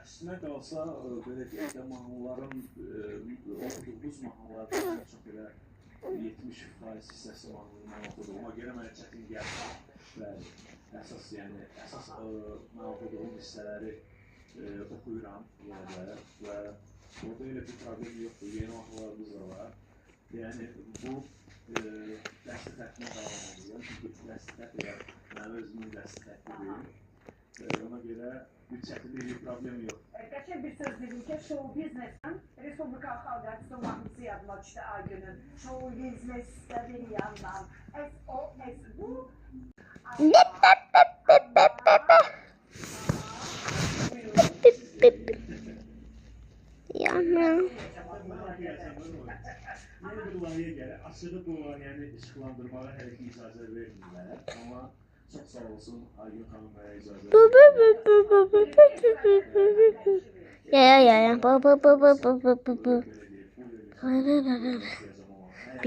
Əslində qalsa, belə deyək də, mahnıların, oxuduğumuz mahnılardan ən çox elə 70% hissəsi mahnılarından oxuduğuma görə mənə çətin gəldi. Bəli, əsas mən oxuduğum hissələri oxuyuram yenə də və orada elə bir problem yoxdur, yeni mahnılarımız da var. Yəni, bu dəstə təkmə davam edirəm, çünki dəstə tək elə mənim özümün dəstə təklidir. Ona görə bir çətinlik, bir problem yox. Qəşəng bir söz dedim ki, show biznesdən Respublika Xalq Artisti mahnısı yadıma düşdü Aygün'ün. Show biznesdə bir yandan SOS bu. Yani. Yeni bir layihəyə gəlir. Aslında bu layihəni işıqlandırmağa hələ ki icazə vermirlər. Amma çox sağ olsun Aygün xanım mənə icazə verdi. Ya.